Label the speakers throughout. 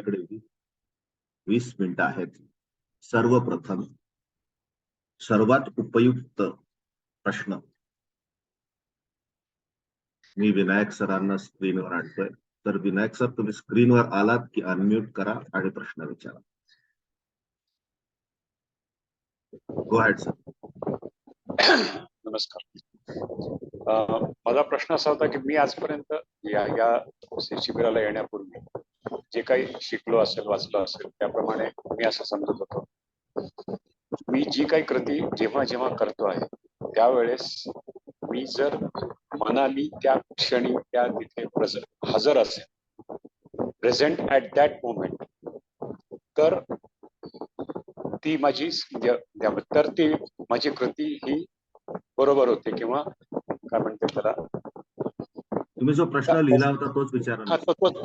Speaker 1: आपल्याकडे 20 मिनिटं आहेत. सर्वप्रथम सर्वात उपयुक्त प्रश्न मी विनायक सरांना स्क्रीनवर आणतोय. तर विनायक सर, तुम्ही स्क्रीनवर आलात की अनम्यूट करा आणि प्रश्न विचारा. Go ahead sir.
Speaker 2: नमस्कार. माझा प्रश्न असा होता की मी आजपर्यंत या शिबिराला येण्यापूर्वी जे काही शिकलो असेल, वाचलो असेल, त्याप्रमाणे मी असं समजत होतो, मी जी काही कृती जेव्हा जेव्हा करतो आहे त्यावेळेस मी जर मनाली त्या क्षणी त्या तिथे हजर असेल, प्रेझेंट ऍट दॅट मोमेंट, तर ती माझी तर ती माझी कृती ही बरोबर होते, किंवा काय म्हणते त्याला,
Speaker 1: तुम्ही जो प्रश्न लिहिला होता तोच विचारा.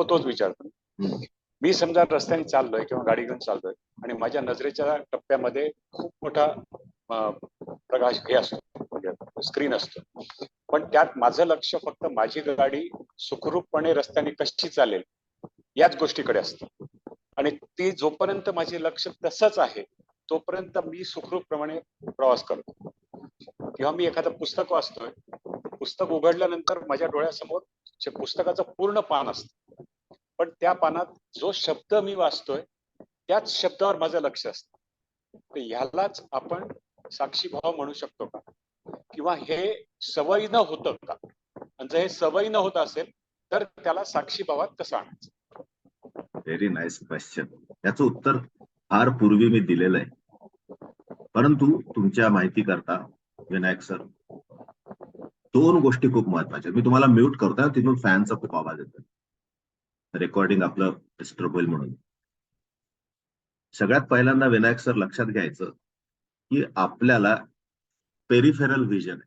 Speaker 2: तोच विचारतो. मी समजा रस्त्याने चाललोय किंवा गाडी घेऊन चाललोय आणि माझ्या नजरेच्या टप्प्यामध्ये खूप मोठा प्रकाश हे असतो, म्हणजे स्क्रीन असतो, पण त्यात माझं लक्ष फक्त माझी गाडी सुखरूपपणे रस्त्याने कशी चालेल याच गोष्टीकडे असतं. आणि ती जोपर्यंत माझे लक्ष तसंच आहे तोपर्यंत मी सुखरूपप्रमाणे प्रवास करतो. किंवा मी एखादं पुस्तक वाचतोय, पुस्तक उघडल्यानंतर माझ्या डोळ्यासमोर पुस्तकाचं पूर्ण पान असतं, पण त्या पानात जो शब्द मी वाचतोय त्याच शब्दावर माझं लक्ष असतं. तर ह्यालाच आपण साक्षीभाव म्हणू शकतो का, किंवा हे सवयीनं होतं का? आणि जर हे सवयीनं होत असेल तर त्याला साक्षीभावात कसं आणायचं?
Speaker 1: Very nice question. याचं उत्तर फार पूर्वी मी दिलेलं आहे, परंतु तुमच्या माहिती करता विनायक सर, 2 गोष्टी खूप महत्वाच्या. मी तुम्हाला म्यूट करतोय, तिथून फॅनचा खूप आवाज येतो, रेकॉर्डिंग आपलं डिस्टर्ब होईल म्हणून. सगळ्यात पहिल्यांदा विनायक सर लक्षात घ्यायचं की आपल्याला पेरिफेरल व्हिजन,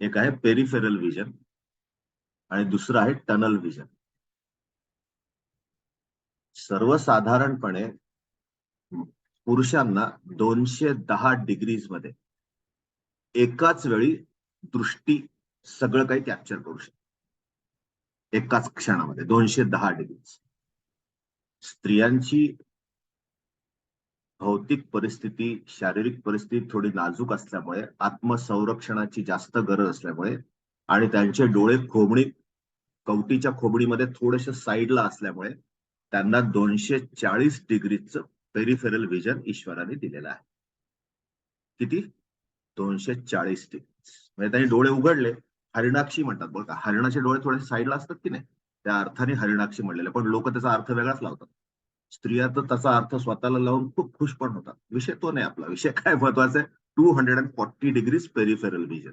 Speaker 1: एक आहे पेरिफेरल व्हिजन आणि दुसरं आहे टनल व्हिजन. सर्वसाधारणपणे पुरुषांना 210 डिग्रीज मध्ये एकाच वेळी दृष्टी सगळं काही कॅप्चर करू शकते, एकाच क्षणामध्ये 210 डिग्रीज. स्त्रियांची भौतिक परिस्थिती, शारीरिक परिस्थिती थोडी नाजूक असल्यामुळे, आत्मसंरक्षणाची जास्त गरज असल्यामुळे आणि त्यांचे डोळे कवटीच्या खोबडीमध्ये थोडेसे साईडला असल्यामुळे त्यांना 240 डिग्रीचं पेरिफेरल व्हिजन ईश्वराने दिलेलं आहे. किती? 240 डिग्री. म्हणजे त्यांनी डोळे उघडले, हरिणाक्षी म्हणतात बघा, हरिणाचे डोळे थोडेसे साईडला असतात की नाही, त्या अर्थाने हरिणाक्षी म्हणलेले, पण लोक त्याचा अर्थ वेगळाच लावतात. स्त्रिया तर त्याचा अर्थ स्वतःला लावून खूप खुश पण होतात. विषय तो नाही आपला. विषय काय महत्वाचा आहे, 240 डिग्रीज पेरिफेरल व्हिजन.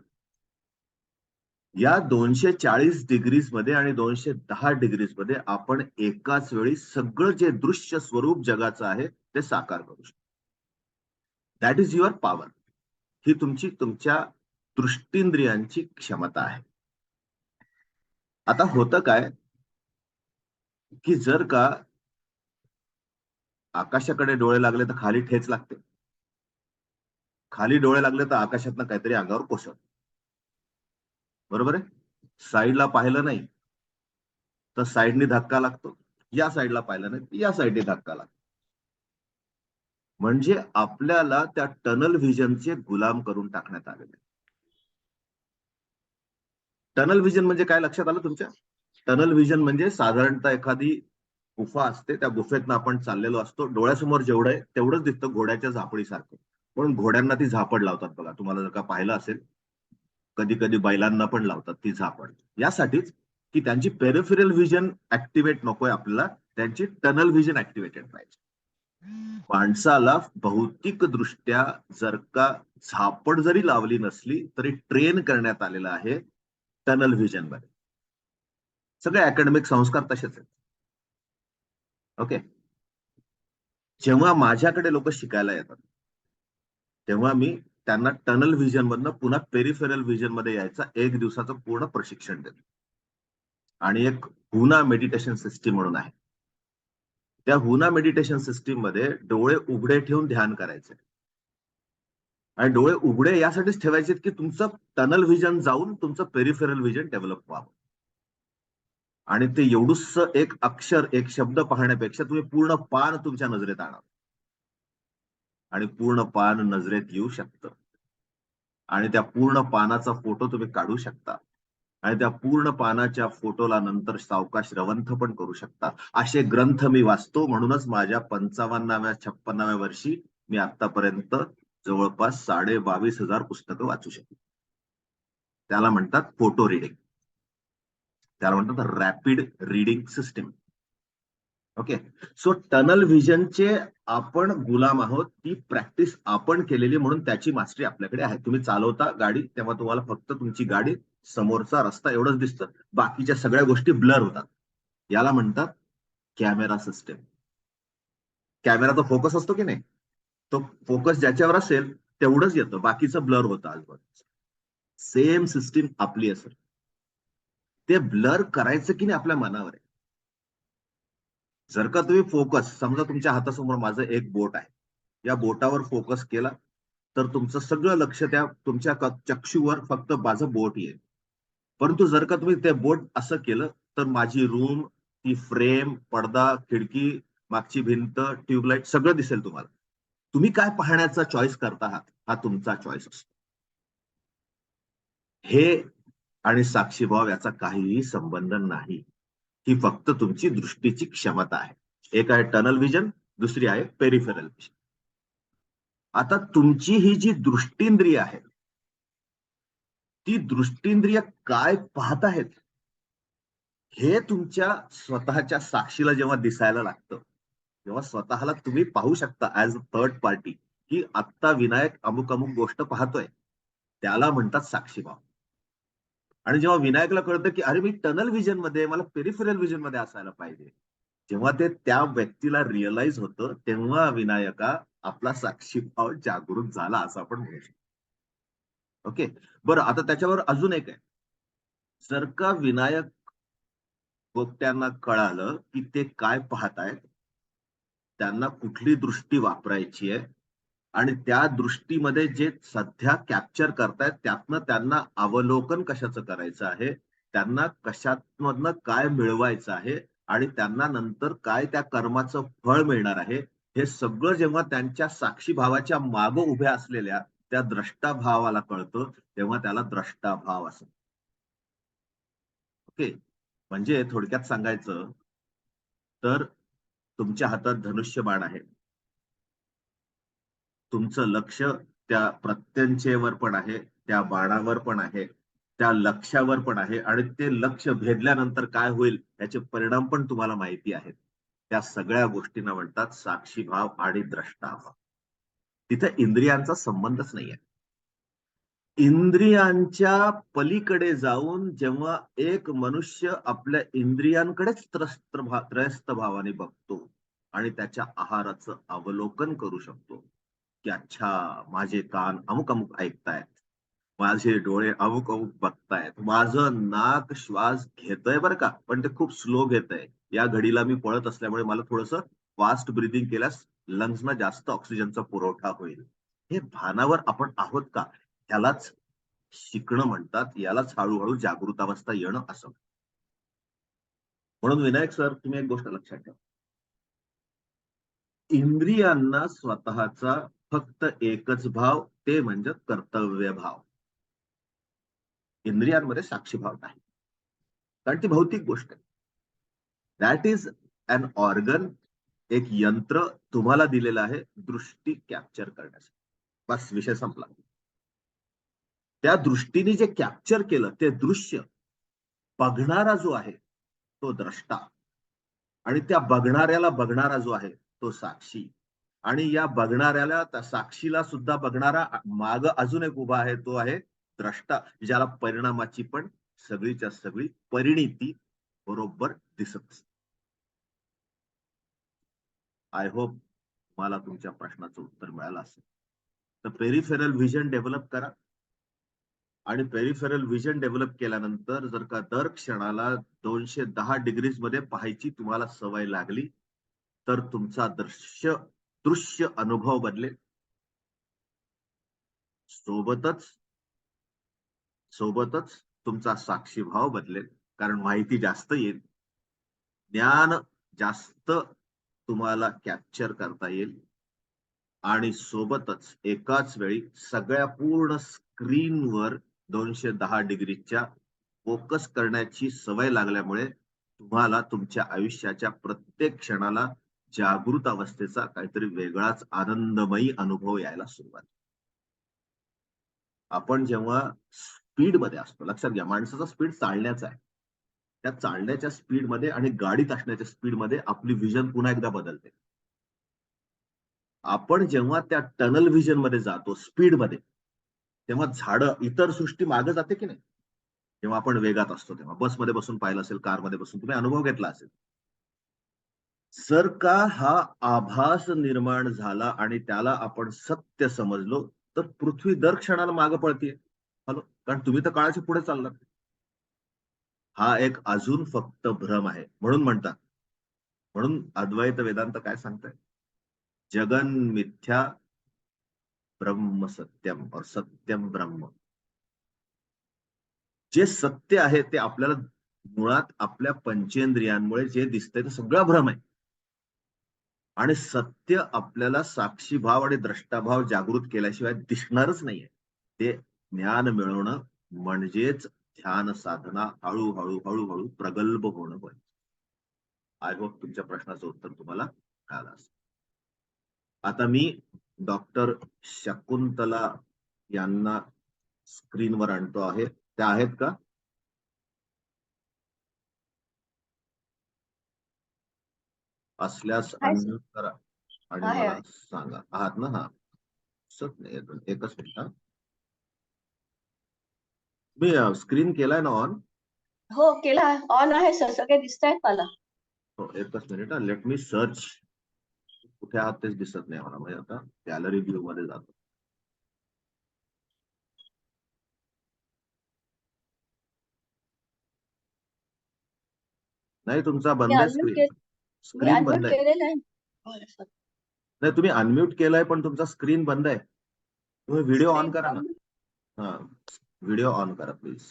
Speaker 1: या 240 डिग्रीज मध्ये आणि 210 डिग्रीज मध्ये आपण एकाच वेळी सगळं जे दृश्य स्वरूप जगाचं आहे ते साकार करू शकतो. That is your power. ही तुमच्या दृष्टींद्रियांची क्षमता आहे. आता होतं काय की जर का आकाशाकडे डोळे लागले तर खाली ठेच लागते, खाली डोळे लागले तर आकाशातनं काहीतरी अंगावर कोसळत, बरोबर आहे? साईडला पाहिलं नाही तर साईडने धक्का लागतो, या साईडला पाहिलं नाही या साईडने धक्का लागतो. म्हणजे आपल्याला त्या टनल व्हिजनचे गुलाम करून टाकण्यात आलेले. टनल व्हिजन म्हणजे काय लक्षात आलं तुमच्या? टनल व्हिजन म्हणजे साधारणतः एखादी गुफा असते, त्या गुफेतनं आपण चाललेलो असतो, डोळ्यासमोर जेवढं आहे तेवढंच दिसतं घोड्याच्या झापडीसारखं, म्हणून घोड्यांना ती झापड लावतात बघा. तुम्हाला जर का पाहिलं असेल, कधी कधी बैलांना पण लावतात ती झापड, यासाठीच की त्यांची पेरिफेरल व्हिजन ऍक्टिव्हेट नकोय आपल्याला, त्यांची टनल व्हिजन ऍक्टिव्हेटेड पाहिजे. माणसाला भौतिक दृष्ट्या जर का झापड जरी लावली नसली तरी ट्रेन करण्यात आलेलं आहे टनल व्हिजन मध्ये. सगळे अकॅडमिक संस्कार तसेच आहेत. ओके. जेव्हा माझ्याकडे लोक शिकायला येतात तेव्हा मी त्यांना टनल व्हिजन मधनं पुन्हा पेरिफेरल व्हिजन मध्ये यायचा 1 दिवसाचं पूर्ण प्रशिक्षण देतो. आणि एक हुना मेडिटेशन सिस्टीम म्हणून आहे, त्या हुना मेडिटेशन सिस्टीम मध्ये डोळे उघडे ठेवून ध्यान करायचे. आणि डोळे उघडे यासाठीच ठेवायचे की तुमचं टनल व्हिजन जाऊन तुमचं पेरिफेरल व्हिजन डेव्हलप व्हावं. आणि ते एवढूस एक अक्षर, एक शब्द पाहण्यापेक्षा तुम्ही पूर्ण पान तुमच्या नजरेत आणा, आणि पूर्ण पान नजरेत येऊ शकतं, आणि त्या पूर्ण पानाचा फोटो तुम्ही काढू शकता, आणि त्या पूर्ण पानाच्या फोटोला नंतर सावकाश रवंथ पण करू शकता. असे ग्रंथ मी वाचतो, म्हणूनच माझ्या 55व्या-56व्या वर्षी मी आतापर्यंत जवळपास 22,500 पुस्तकं वाचू शकतो. त्याला म्हणतात फोटो रिडिंग, त्याला म्हणतात rapid reading system. Okay. So tunnel व्हिजनचे आपण गुलाम आहोत. ती प्रॅक्टिस आपण केलेली, म्हणून त्याची मास्टरी आपल्याकडे आहे. तुम्ही चालवता गाडी तेव्हा तुम्हाला फक्त तुमची गाडी, समोरचा रस्ता एवढंच दिसतं, बाकीच्या सगळ्या गोष्टी ब्लर होतात. याला म्हणतात कॅमेरा सिस्टम. कॅमेराचा फोकस असतो की नाही, तो फोकस ज्याच्यावर असेल तेवढंच येतं, बाकीचं ब्लर होतं आजूबाजूचं. सेम सिस्टीम आपली असेल. ते ब्लर करायचं की नाही आपल्या मनावर आहे. जर का तुम्ही फोकस, समजा तुमच्या हातासमोर माझं एक बोट आहे, या बोटावर फोकस केला तर तुमचं सगळं लक्ष त्या तुमच्या चक्षुवर फक्त माझं बोट येईल. परंतु जर का तुम्ही ते बोट असं केलं तर माझी रूम, ती फ्रेम, पडदा, खिडकी, मागची भिंत, ट्यूबलाईट सगळं दिसेल तुम्हाला. तुम्ही काय पाहण्याचा चॉईस करता आहात हा तुमचा चॉईस असतो. हे आणि साक्षीभाव याचा काहीही संबंध नाही. ही फक्त तुमची दृष्टीची क्षमता आहे. एक आहे टनल व्हिजन, दुसरी आहे पेरिफेरल व्हिजन. आता तुमची ही जी दृष्टींद्रिय आहे, ती दृष्टींद्रिय काय पाहत आहेत हे तुमच्या स्वतःच्या साक्षीला जेव्हा दिसायला लागतं, तेव्हा स्वतःला तुम्ही पाहू शकता ऍज अ थर्ड पार्टी, की आत्ता विनायक अमुक अमुक गोष्ट पाहतोय. त्याला म्हणतात साक्षीभाव. आणि जेव्हा विनायकला कळतं की अरे मी टनल व्हिजन मध्ये, मला पेरिफेरल व्हिजन मध्ये असायला पाहिजे, जेव्हा ते त्या व्यक्तीला रिअलाइज होतं, तेव्हा विनायका आपला साक्षीभाव जागृत झाला असं आपण म्हणू शकतो. ओके. बरं, आता त्याच्यावर अजून एक आहे. जर का विनायक त्यांना कळालं की ते काय पाहतायत, त्यांना कुठली दृष्टी वापरायची आहे, आणि त्या दृष्टीमध्ये जे सध्या कॅप्चर करतायत त्यातनं त्यांना अवलोकन कशाचं करायचं आहे, त्यांना कशातमधनं काय मिळवायचं आहे, आणि त्यांना नंतर काय त्या कर्माचं फळ मिळणार आहे, हे सगळं जेव्हा त्यांच्या साक्षीभावाच्या मागं उभ्या असलेल्या त्या द्रष्टाभावाला कळतं, तेव्हा त्याला द्रष्टाभाव असं. ओके. म्हणजे थोडक्यात सांगायचं तर तुमच्या हातात धनुष्यबाण आहे, तुमचं लक्ष त्या प्रत्यंचेवर पण आहे, त्या बाणावर पण आहे, त्या लक्ष्यावर पण आहे, आणि ते लक्ष भेदल्यानंतर काय होईल याचे परिणाम पण तुम्हाला माहिती आहेत. त्या सगळ्या गोष्टींना म्हणतात साक्षीभाव आणि द्रष्टाभाव. तिथे इंद्रियांचा संबंधच नाहीये. इंद्रियांच्या पलीकडे जाऊन जेव्हा एक मनुष्य आपल्या इंद्रियांकडेच त्रयस्थ भावाने बघतो आणि त्याच्या आहाराचं अवलोकन करू शकतो, की अच्छा माझे कान अमुक अमुक ऐकतायत, माझे डोळे अमुक अमुक बघतायत, माझं नाक श्वास घेतय बरं का, पण ते खूप स्लो घेतय, या घडीला मी पळत असल्यामुळे मला थोडस फास्ट ब्रिदिंग केल्यास लंग्सना जास्त ऑक्सिजनचा पुरवठा होईल. हे भानावर आपण आहोत का, ह्यालाच शिकणं म्हणतात, यालाच हळूहळू जागृतावस्था येणं असं. म्हणून विनायक सर, तुम्ही एक गोष्ट लक्षात ठेवा, इंद्रियांना स्वतःचा फक्त एकच भाव, ते म्हणजे कर्तव्य भाव. इंद्रियांमध्ये साक्षीभाव नाही, कारण ती भौतिक गोष्ट आहे. दॅट इज अन ऑर्गन, एक यंत्र तुम्हाला दिलेलं आहे दृष्टी कॅप्चर करण्यासाठी. बस, विषय संपला. त्या दृष्टीने जे कॅप्चर केलं ते दृश्य, बघणारा जो आहे तो द्रष्टा, आणि त्या बघणाऱ्याला बघणारा जो आहे तो साक्षी, आणि या बघणाऱ्याला, त्या साक्षीला सुद्धा बघणारा माग अजून एक उभा आहे, तो आहे द्रष्टा, ज्याला परिणामाची पण सगळीच्या सगळी परिणिती बरोबर दिसत असते. आय होप मला तुमच्या प्रश्नाचं उत्तर मिळालं असेल. तर पेरिफेरल व्हिजन डेव्हलप करा, आणि पेरिफेरल व्हिजन डेव्हलप केल्यानंतर जर का दर क्षणाला 210 डिग्रीज मध्ये पाहायची तुम्हाला सवय लागली, तर तुमचा दृश्य अनुभव बदलेल. सोबतच सोबतच तुमचा साक्षीभाव बदलेल, कारण माहिती जास्त येईल, ज्ञान जास्त तुम्हाला कॅप्चर करता येईल आणि सोबतच एकाच वेळी सगळ्या पूर्ण स्क्रीनवर 210 डिग्रीच्या फोकस करण्याची सवय लागल्यामुळे तुम्हाला तुमच्या आयुष्याच्या प्रत्येक क्षणाला जागृत अवस्थेचा काहीतरी वेगळाच आनंदमयी अनुभव यायला सुरुवात. आपण जेव्हा स्पीड मध्ये असतो, लक्षात घ्या, माणसाचा स्पीड चालण्याचा आहे. त्या चालण्याच्या स्पीड मध्ये आणि गाडीत असण्याच्या स्पीड मध्ये आपली विजन पुन्हा एकदा बदलते. आपण जेव्हा त्या टनल व्हिजन मध्ये जातो स्पीड मध्ये, तेव्हा झाडं, इतर सृष्टी मागे जाते की नाही? जेव्हा आपण वेगात असतो तेव्हा बसमध्ये बसून पाहिलं असेल, कारमध्ये बसून तुम्ही अनुभव घेतला असेल. जर का हा आभास निर्माण झाला आणि त्याला आपण सत्य समजलो तर पृथ्वी दर क्षणाला मागे पळतीये. हॅलो, कारण तुम्ही तर काळाच्या पुढे चाललात. हा एक अजून फक्त भ्रम आहे. म्हणून म्हणतात, म्हणून अद्वैत वेदांत काय सांगताय? जगन मिथ्या, ब्रह्म सत्यम और सत्यम ब्रह्म. जे सत्य आहे ते आपल्याला मुळात आपल्या पंचेंद्रियांमुळे जे दिसतंय ते सगळं भ्रम आहे. आणि सत्य आपल्याला साक्षीभाव आणि द्रष्टाभाव जागृत केल्याशिवाय दिसणारच नाहीये. ते ज्ञान मिळवणं म्हणजेच ध्यान साधना हळूहळू हळूहळू प्रगल्भ होणं होय. आय होप तुमच्या प्रश्नाचं उत्तर तुम्हाला मिळालं असेल. आता मी डॉक्टर शकुंतला यांना स्क्रीनवर आणतो आहे. त्या आहेत का? असल्यास
Speaker 3: हाय सर.
Speaker 1: अनम्यूट करा आणि
Speaker 3: आहे
Speaker 1: मला
Speaker 3: आहे.
Speaker 1: सांगा. आहात ना? हा, एकच मिनिट. मी स्क्रीन केलाय ना ऑन?
Speaker 3: हो केला, ऑन आहे सर, सगळे दिसत आहेत मला.
Speaker 1: हो, एकच मिनिट. Let me search. कुठे आहात तेच दिसत नाही मला. म्हणजे आता गॅलरी व्ह्यू मध्ये जातो. नाही, तुमचा
Speaker 3: मी
Speaker 1: बंद आहे
Speaker 3: अनम्यूट
Speaker 1: स्क्रीन.
Speaker 3: मी
Speaker 1: स्क्रीन
Speaker 3: अनम्यूट
Speaker 1: बंद आहे.
Speaker 3: केलेलं आहे. बरं, सर.
Speaker 1: नाही, तुम्ही अनम्यूट केलाय पण तुमचा स्क्रीन बंद आहे. तुम्ही व्हिडिओ ऑन
Speaker 3: स्क्रीन
Speaker 1: करा ना.
Speaker 3: बंद.
Speaker 1: हा, व्हिडिओ ऑन करा प्लीज.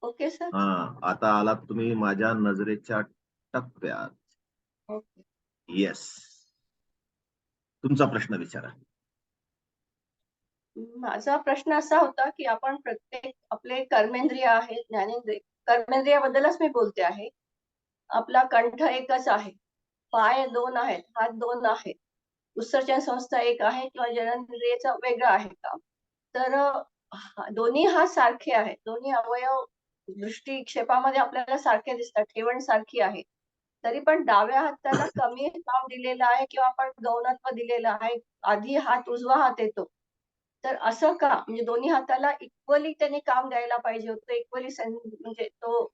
Speaker 3: Okay sir.
Speaker 1: हा, आता आलात तुम्ही माझ्या नजरेच्या टप्प्यात.
Speaker 3: ओके.
Speaker 1: येस, तुमचा प्रश्न विचारा.
Speaker 3: माझा प्रश्न असा होता की आपण प्रत्येक आपले कर्मेंद्रिय आहेत, ज्ञानेंद्रिय, कर्मेंद्रियाबद्दलच मी बोलते आहे. आपला कंठ एकच आहे, पाय दोन आहेत, हात दोन आहेत, उत्सर्जन संस्था एक आहे किंवा जननेंद्रियचा वेगळा आहे का? तर दोन्ही हात सारखे आहेत, दोन्ही अवयव दृष्टिक्षेपामध्ये आपल्याला सारखे दिसतात, ठेवण सारखी आहे. तरी पण डाव्या हाताला कमी काम दिलेलं आहे किंवा आपण गौणत्व दिलेलं आहे. आधी हात उजवा हात येतो. तर असं का? म्हणजे दोन्ही हाताला इक्वली त्यांनी काम द्यायला पाहिजे होतं, इक्वली म्हणजे तो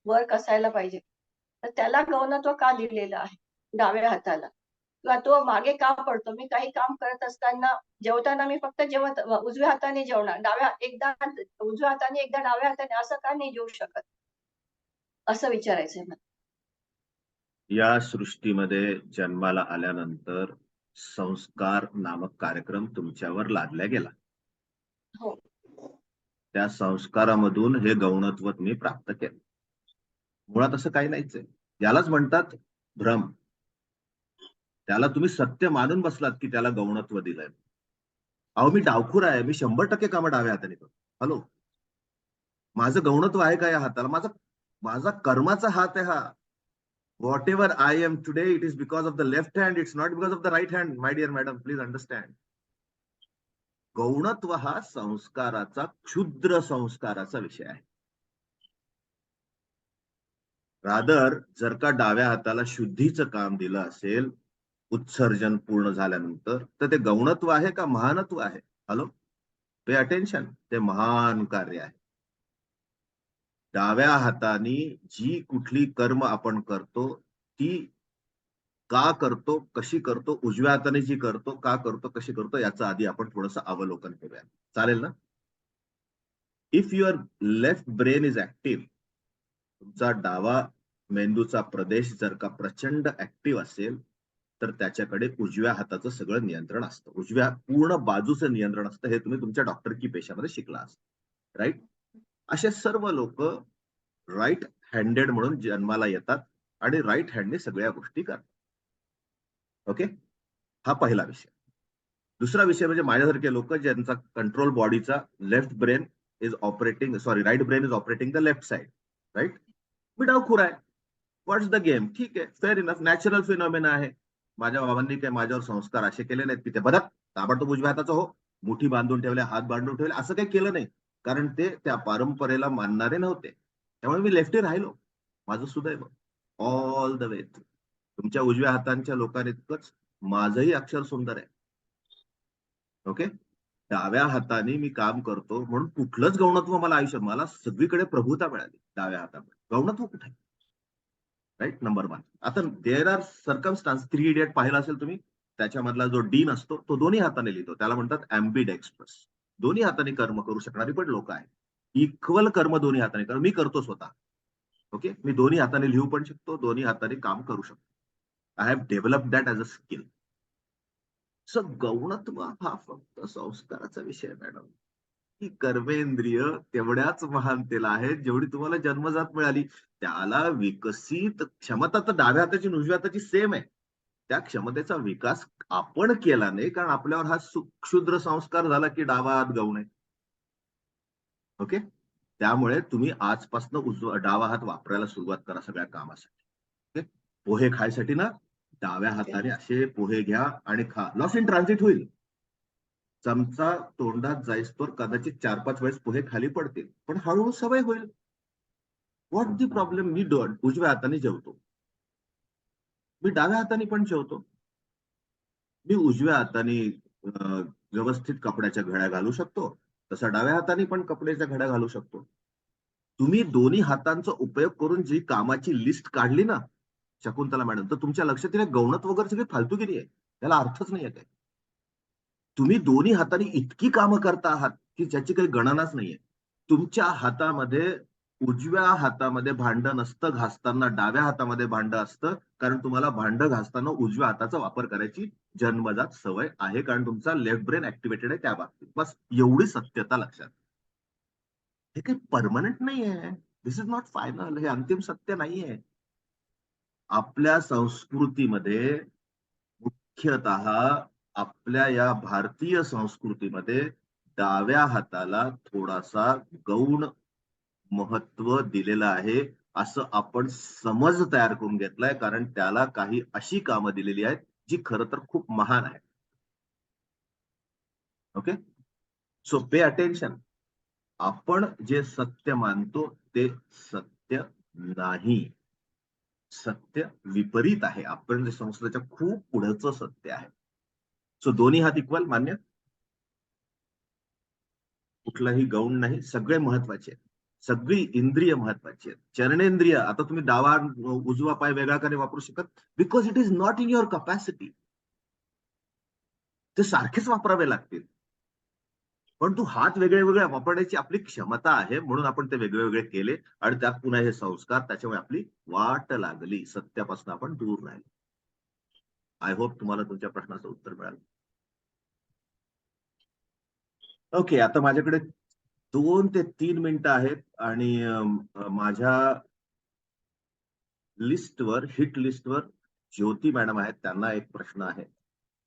Speaker 3: वर्क असायला पाहिजे. तर त्याला गौणत्व का दिलेलं आहे डाव्या हाताला? किंवा तो मागे का पडतो? मी काही काम करत असताना, जेवताना मी फक्त जेवत उजव्या हाताने जेवणार, एकदा उजव्या हाताने एकदा डाव्या हाताने, असं का नाही जेवू शकत? असं विचारायचंय मला.
Speaker 1: या सृष्टीमध्ये जन्माला आल्यानंतर संस्कार नामक कार्यक्रम तुमच्यावर लादला गेला.
Speaker 3: हो.
Speaker 1: त्या संस्कारामधून हे गौणत्व तुम्ही प्राप्त केलं. मुळात असं काही नाहीच आहे. यालाच म्हणतात भ्रम. त्याला तुम्ही सत्य मानून बसलात की त्याला गौणत्व दिलंय. अहो, मी डावखुर आहे, मी 100% कामं डाव्या हाताने करतो. हॅलो, माझं गौणत्व आहे का या हाताला? माझा माझा कर्माचा हात आहे हा. Whatever I am today, it is because of the left hand. It's not because of the right hand. My dear madam, please understand. गौणत्व हा संस्काराचा, क्षुद्र संस्काराचा विषय आहे. रादर जर का डाव्या हाताला शुद्धीचं काम दिलं असेल उत्सर्जन पूर्ण झाल्यानंतर, तर ते गौणत्व आहे का महानत्व आहे? Hello, pay attention. ते महान कार्य आहे. डाव्या हाताने जी कुठली कर्म आपण करतो ती का करतो, कशी करतो, उजव्या हाताने जी करतो का करतो, कशी करतो, याचं आधी आपण थोडंसं अवलोकन करूया. चालेल ना? If your left brain is active, तुमचा डावा मेंदूचा प्रदेश जर का प्रचंड ऍक्टिव्ह असेल तर त्याच्याकडे उजव्या हाताचं सगळं नियंत्रण असतं. उजव्या पूर्ण बाजूचं नियंत्रण असतं. हे तुम्ही तुमच्या डॉक्टरकी पेशामध्ये शिकला असता. राईट. असे सर्व लोक राईट हँडेड म्हणून जन्माला येतात आणि राईट हँडने सगळ्या गोष्टी करतात. ओके, हा पहिला विषय. दुसरा विषय म्हणजे माझ्यासारखे लोक ज्यांचा कंट्रोल बॉडीचा left brain is operating, sorry right brain is operating the left side. Right. मी डावखुरा आहे. What's the game? ठीक आहे, फेअर इनफ, नॅचरल फिनॉमिना आहे. माझ्या बाबांनी काय माझ्यावर संस्कार असे केले नाहीत की ते बदक ताबडतोब उजव्या हाताचा हो, मुठी बांधून ठेवले, हात बांधून ठेवले, असं काही केलं नाही. कारण ते त्या परंपरेला मानणारे नव्हते. त्यामुळे मी लेफ्टी राहिलो. माझं सुदैव ऑल द वे. तुमच्या उजव्या हातांच्या लोकांइतकंच माझंही अक्षर सुंदर आहे. ओके. डाव्या हाताने मी काम करतो म्हणून कुठलंच गौणत्व मला आयुष्यात, मला सगळीकडे प्रभुता मिळाली डाव्या हातामध्ये. गौणत्व कुठे? राईट. नंबर 1. आता देअर आर सर्कमस्टान्स. 3 इडियट पाहिला असेल तुम्ही, त्याच्यामधला जो डीन असतो तो दोन्ही हाताने लिहितो, त्याला म्हणतात ॲम्बिडेक्स्ट्रस. दोन्ही हाताने कर्म करू शकणारी पण लोक आहेत. इक्वल कर्म दोन्ही हाताने कर, मी करतो स्वतः. ओके, मी दोन्ही हाताने लिहू पण शकतो, दोन्ही हाताने काम करू शकतो. I have develop that as a skill. So गौणत्व हा फक्त संस्काराचा विषय आहे मॅडम. ही कर्मेंद्रिय तेवढ्याच महानतेला आहेत जेवढी तुम्हाला जन्मजात मिळाली. त्याला विकसित क्षमता तर डाव्या हाताची आणि उजव्या हाताची सेम आहे. त्या क्षमतेचा विकास आपण केला नाही, कारण आपल्यावर हा क्षुद्र संस्कार झाला की डावा हात गौण आहे. ओके. त्यामुळे तुम्ही आजपासून डावा हात वापरायला सुरुवात करा सगळ्या कामासाठी. ओके. पोहे खायसाठी ना डाव्या हाताने असे पोहे घ्या आणि खा. लॉस इन ट्रान्झिट होईल. चमचा तोंडात जाईस्तोवर कदाचित 4-5 वेळेस पोहे खाली पडतील, पण हळूहळू सवय होईल. What the problem? मी उजव्या हाताने जेवतो, मी डाव्या हाताने पण जेवतो. मी उजव्या हाताने व्यवस्थित कपड्याच्या घड्या घालू शकतो, तसा डाव्या हाताने पण कपड्याच्या घड्या घालू शकतो. तुम्ही दोन्ही हातांचा उपयोग करून जी कामाची लिस्ट काढली ना शकुंतला मॅडम, तर तुमच्या लक्षात येईल गौणत्व वगैरे सगळी फालतूगिरी आहे, त्याला अर्थच नाही आहे. तुम्ही दोन्ही हाताने इतकी कामं करता आहात की ज्याची काही गणनाच नाहीये. तुमच्या हातामध्ये उजव्या हातामध्ये भांडं नसतं घासताना, डाव्या हातामध्ये भांडं असतं, कारण तुम्हाला भांडं घासताना उजव्या हाताचा वापर करायची जन्मजात सवय आहे, कारण तुमचा लेफ्ट ब्रेन ऍक्टिव्हेटेड आहे त्या बाबतीत. बस एवढी सत्यता लक्षात. हे काही परमनंट नाहीये. दिस इज नॉट फायनल. हे अंतिम सत्य नाहीये. आपल्या संस्कृतीमध्ये मुख्यतः आपल्या या भारतीय संस्कृतीमध्ये डाव्या हाताला थोडासा गौण महत्व दिलेलं आहे, असं आपण समज तयार करून घेतलाय, कारण त्याला काही अशी कामं दिलेली आहेत जी खरं तर खूप महान आहे. ओके. So pay attention. आपण जे सत्य मानतो ते सत्य नाही. सत्य विपरीत आहे. आपण जे संस्कृतीच्या खूप पुढचं सत्य आहे. सो दोन्ही हात इक्वल मान्य, कुठलाही गौण नाही, सगळे महत्वाचे आहेत. सगळी इंद्रिय महत्वाची आहेत. चरणेंद्रिय, आता तुम्ही डावा उजवा पाय वेगळा का नाही वापरू शकत? Because it is not in your capacity. ते सारखेच वापरावे लागतील. परंतु हात वेगळे वेगळे वापरण्याची आपली क्षमता आहे, म्हणून आपण ते वेगळे वेगळे केले आणि त्यात पुन्हा हे संस्कार, त्याच्यामुळे आपली वाट लागली, सत्यापासून आपण दूर राहिलो. आय होप तुम्हाला तुमच्या प्रश्नाचं उत्तर मिळालं. ओके, आता माझ्याकडे 2 ते 3 मिनिटं आहेत आणि माझ्या लिस्टवर, हिट लिस्टवर ज्योती मॅडम आहेत. त्यांना एक प्रश्न आहे.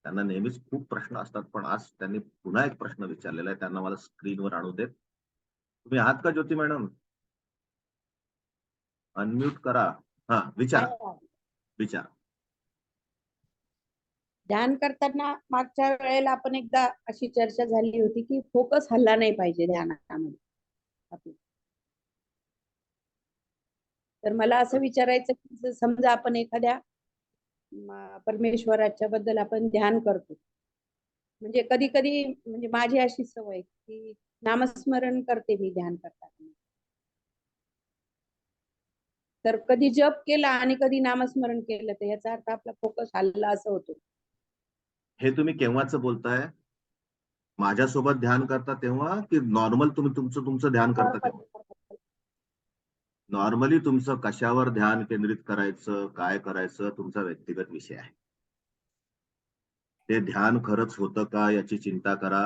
Speaker 1: त्यांना नेहमीच खूप प्रश्न असतात, पण आज त्यांनी पुन्हा एक प्रश्न विचारलेला आहे. त्यांना मला स्क्रीनवर आणू देत. तुम्ही आहात का ज्योती मॅडम? अनम्यूट करा. हा, विचारा विचारा.
Speaker 4: ध्यान करताना मागच्या वेळेला आपण एकदा अशी चर्चा झाली होती की फोकस हल्ला नाही पाहिजे ध्यानामध्ये आपला. तर मला असं विचारायचं की समजा आपण एखाद्या परमेश्वराच्या बद्दल आपण ध्यान करतो, म्हणजे कधी कधी म्हणजे माझी अशी सवय की नामस्मरण करते मी ध्यान करताना. तर कधी जप केला आणि कधी नामस्मरण केलं तर याचा अर्थ आपला फोकस हल्ला असं होतो.
Speaker 1: हे तुम्ही केव्हाच बोलताय? माझ्यासोबत ध्यान करता तेव्हा की नॉर्मल तुम्ही तुमचं ध्यान करता तेव्हा? नॉर्मली तुमचं कशावर ध्यान केंद्रित करायचं, काय करायचं, तुमचा व्यक्तिगत विषय आहे. ते ध्यान खरंच होतं का याची चिंता करा.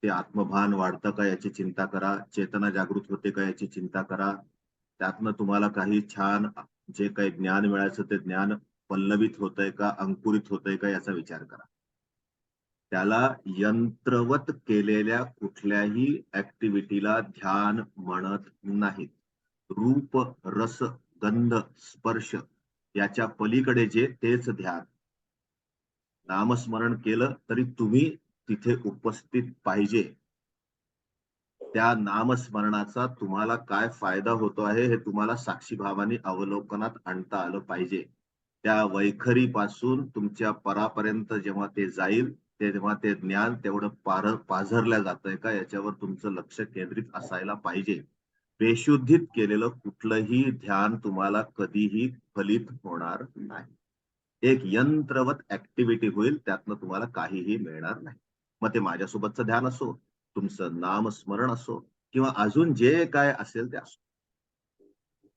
Speaker 1: ते आत्मभान वाढतं का याची चिंता करा, चेतना जागृत होते का याची चिंता करा, त्यातनं तुम्हाला काही छान जे काही ज्ञान मिळायचं ते ज्ञान पल्लवित होतंय का, अंकुरित होतंय का याचा विचार करा. त्याला यंत्रवत केलेल्या कुठल्याही ऍक्टिव्हिटीला ध्यान म्हणत नाहीत. रूप, रस, गंध, स्पर्श याच्या पलीकडे जे तेच ध्यान. नामस्मरण केलं तरी तुम्ही तिथे उपस्थित पाहिजे. त्या नामस्मरणाचा तुम्हाला काय फायदा होतो आहे हे तुम्हाला साक्षीभावाने अवलोकनात आणता आलं पाहिजे. त्या वैखरीपासून तुमच्या परापर्यंत जेव्हा ते जाईल तेव्हा ते ज्ञान तेवढं पाझरल्या जातंय का याच्यावर तुमचं लक्ष केंद्रित असायला पाहिजे. बेशुद्धीत केलेलं कुठलंही ध्यान तुम्हाला कधीही फलित होणार नाही. एक यंत्रवत ऍक्टिव्हिटी होईल, त्यातनं तुम्हाला काहीही मिळणार नाही. मग ते माझ्यासोबतचं ध्यान असो, तुमचं नामस्मरण असो किंवा अजून जे काय असेल ते असो.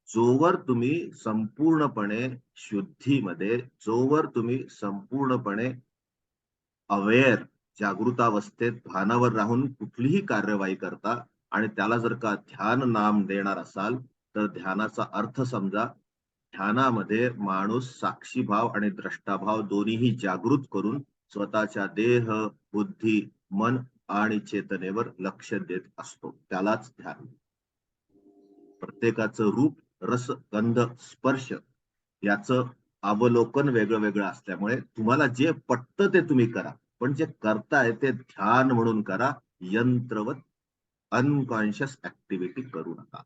Speaker 1: जोवर तुम्ही संपूर्णपणे शुद्धीमध्ये, जोवर तुम्ही संपूर्णपणे अवेअर, जागृतावस्थेत भानावर राहून कुठलीही कार्यवाही करता आणि त्याला जर का ध्यान नाम देणार असाल तर ध्यानाचा अर्थ समजा. ध्यानामध्ये माणूस साक्षीभाव आणि द्रष्टाभाव दोन्हीही जागृत करून स्वतःच्या देह, बुद्धी, मन आणि चेतनेवर लक्ष देत असतो. त्यालाच ध्यान. प्रत्येकाचं रूप, रस, गंध, स्पर्श याचं अवलोकन वेगळं वेगळं असल्यामुळे तुम्हाला जे पटतं ते तुम्ही करा, पण जे करताय ते ध्यान म्हणून करा. यंत्रवत अनकॉन्शियस ऍक्टिव्हिटी करू नका.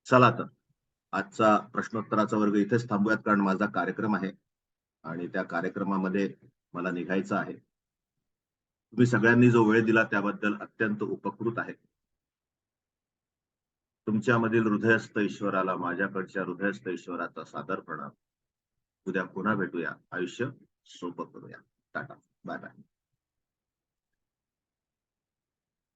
Speaker 1: चला तर आजचा प्रश्नोत्तराचा वर्ग इथेच थांबूयात, कारण माझा कार्यक्रम आहे आणि त्या कार्यक्रमामध्ये मला निघायचं आहे. तुम्ही सगळ्यांनी जो वेळ दिला त्याबद्दल अत्यंत उपकृत आहे. तुमच्यामधील हृदयस्थ ईश्वराला माझ्याकडच्या हृदयस्थ ईश्वराचा सादर प्रणाम. उद्या पुन्हा भेटूया. आयुष्य सोपं करूया. टाटा, बाय बाय.